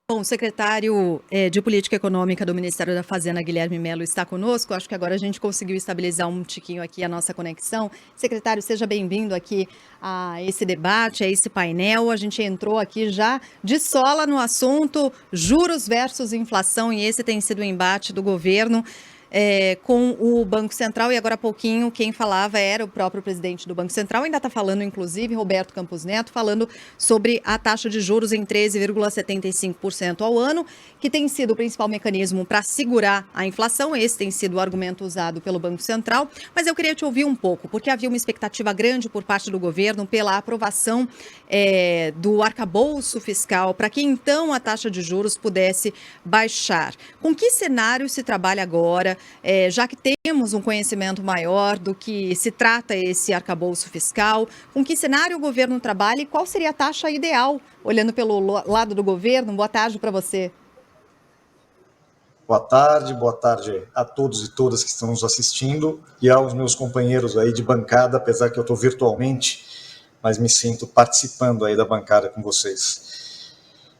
Bom, o secretário de Política Econômica do Ministério da Fazenda, Guilherme Mello, está conosco. Acho que agora a gente conseguiu estabilizar um tiquinho aqui a nossa conexão. Secretário, seja bem-vindo aqui a esse debate, a esse painel. A gente entrou aqui já de sola no assunto juros versus inflação, e esse tem sido o embate do governo com o Banco Central, e agora há pouquinho quem falava era o próprio presidente do Banco Central, ainda está falando, inclusive, Roberto Campos Neto, falando sobre a taxa de juros em 13,75% ao ano, que tem sido o principal mecanismo para segurar a inflação. Esse tem sido o argumento usado pelo Banco Central, mas eu queria te ouvir um pouco, porque havia uma expectativa grande por parte do governo pela aprovação do arcabouço fiscal, para que então a taxa de juros pudesse baixar. Com que cenário se trabalha agora, já que temos um conhecimento maior do que se trata esse arcabouço fiscal? Com que cenário o governo trabalha e qual seria a taxa ideal, olhando pelo lado do governo? Boa tarde para você. Boa tarde a todos e todas que estão nos assistindo e aos meus companheiros aí de bancada, apesar que eu estou virtualmente, mas me sinto participando aí da bancada com vocês.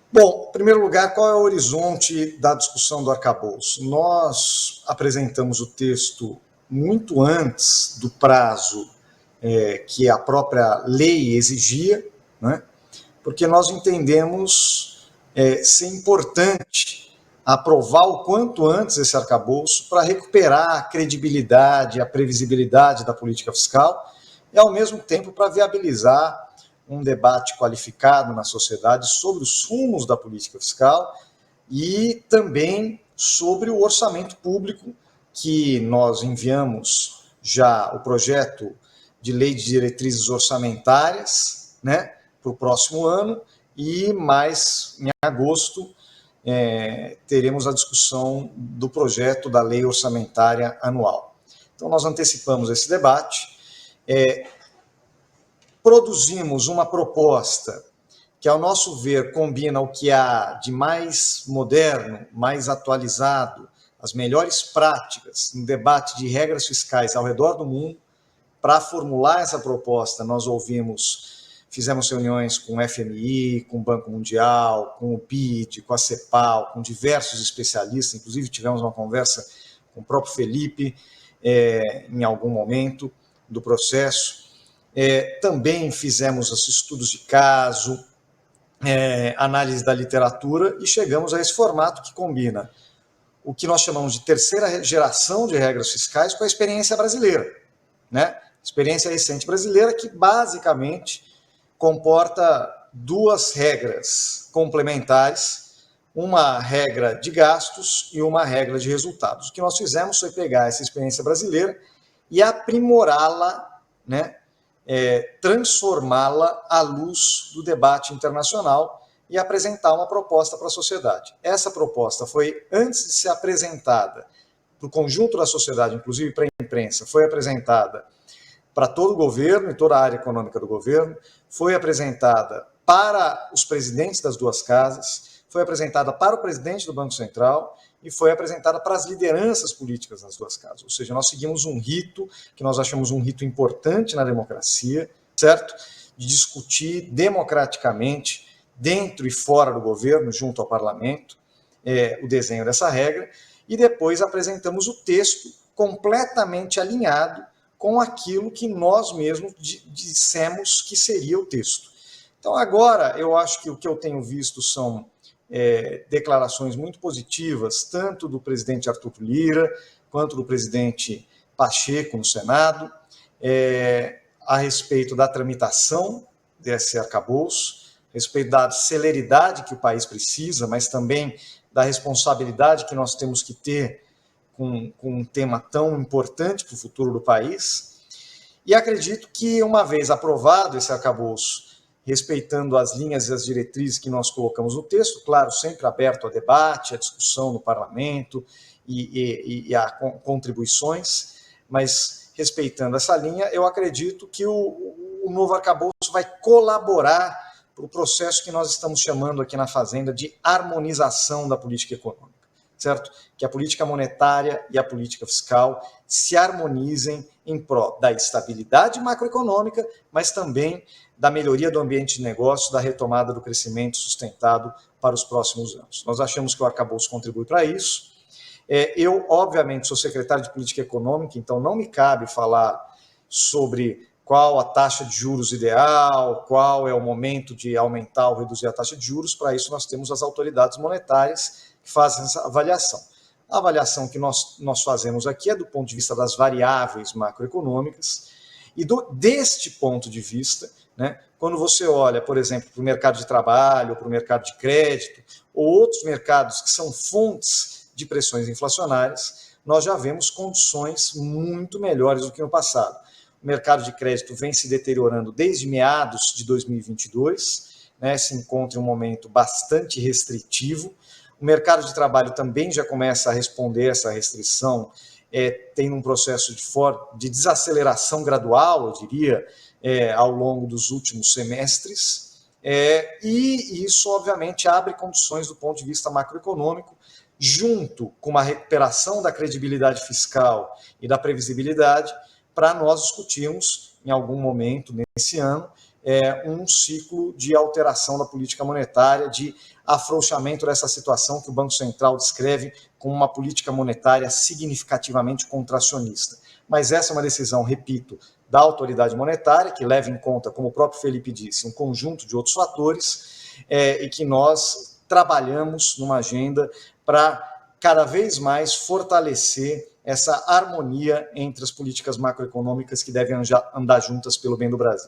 Bom, em primeiro lugar, qual é o horizonte da discussão do arcabouço? Nós apresentamos o texto muito antes do prazo que a própria lei exigia, né? Porque nós entendemos ser importante aprovar o quanto antes esse arcabouço para recuperar a credibilidade, a previsibilidade da política fiscal e, ao mesmo tempo, para viabilizar um debate qualificado na sociedade sobre os rumos da política fiscal e também sobre o orçamento público, que nós enviamos já o projeto de lei de diretrizes orçamentárias, né, para o próximo ano, e mais em agosto teremos a discussão do projeto da lei orçamentária anual. Então, nós antecipamos esse debate, produzimos uma proposta que, ao nosso ver, combina o que há de mais moderno, mais atualizado, as melhores práticas no debate de regras fiscais ao redor do mundo. Para formular essa proposta, nós fizemos reuniões com o FMI, com o Banco Mundial, com o BID, com a CEPAL, com diversos especialistas, inclusive tivemos uma conversa com o próprio Felipe em algum momento do processo. Também fizemos os estudos de caso, análise da literatura, e chegamos a esse formato que combina o que nós chamamos de terceira geração de regras fiscais com a experiência brasileira, né? Experiência recente brasileira que basicamente comporta duas regras complementares, uma regra de gastos e uma regra de resultados. O que nós fizemos foi pegar essa experiência brasileira e aprimorá-la, né, transformá-la à luz do debate internacional e apresentar uma proposta para a sociedade. Essa proposta foi, antes de ser apresentada para o conjunto da sociedade, inclusive para a imprensa, foi apresentada para todo o governo e toda a área econômica do governo, foi apresentada para os presidentes das duas casas, foi apresentada para o presidente do Banco Central e foi apresentada para as lideranças políticas das duas casas. Ou seja, nós seguimos um rito que nós achamos um rito importante na democracia, certo? De discutir democraticamente, dentro e fora do governo, junto ao parlamento, o desenho dessa regra, e depois apresentamos o texto completamente alinhado com aquilo que nós mesmos dissemos que seria o texto. Então, agora, eu acho que o que eu tenho visto são declarações muito positivas, tanto do presidente Arthur Lira, quanto do presidente Pacheco no Senado, a respeito da tramitação desse arcabouço, a respeito da celeridade que o país precisa, mas também da responsabilidade que nós temos que ter com um tema tão importante para o futuro do país. E acredito que, uma vez aprovado esse arcabouço, respeitando as linhas e as diretrizes que nós colocamos no texto, claro, sempre aberto a debate, a discussão no parlamento e a contribuições, mas respeitando essa linha, eu acredito que o novo arcabouço vai colaborar para o processo que nós estamos chamando aqui na Fazenda de harmonização da política econômica, certo? Que a política monetária e a política fiscal se harmonizem em prol da estabilidade macroeconômica, mas também da melhoria do ambiente de negócio, da retomada do crescimento sustentado para os próximos anos. Nós achamos que o arcabouço contribui para isso. Eu, obviamente, sou secretário de Política Econômica, então não me cabe falar sobre qual a taxa de juros ideal, qual é o momento de aumentar ou reduzir a taxa de juros. Para isso, nós temos as autoridades monetárias que fazem essa avaliação. A avaliação que nós fazemos aqui é do ponto de vista das variáveis macroeconômicas, e deste ponto de vista, né, quando você olha, por exemplo, para o mercado de trabalho, para o mercado de crédito, ou outros mercados que são fontes de pressões inflacionárias, nós já vemos condições muito melhores do que no passado. O mercado de crédito vem se deteriorando desde meados de 2022, né, se encontra em um momento bastante restritivo. O mercado de trabalho também já começa a responder essa restrição, tem um processo de desaceleração gradual, eu diria, ao longo dos últimos semestres, e isso, obviamente, abre condições do ponto de vista macroeconômico, junto com uma recuperação da credibilidade fiscal e da previsibilidade, para nós discutirmos, em algum momento nesse ano, um ciclo de alteração da política monetária, de afrouxamento dessa situação que o Banco Central descreve como uma política monetária significativamente contracionista. Mas essa é uma decisão, repito, da autoridade monetária, que leva em conta, como o próprio Felipe disse, um conjunto de outros fatores, e que nós trabalhamos numa agenda para cada vez mais fortalecer essa harmonia entre as políticas macroeconômicas que devem andar juntas pelo bem do Brasil.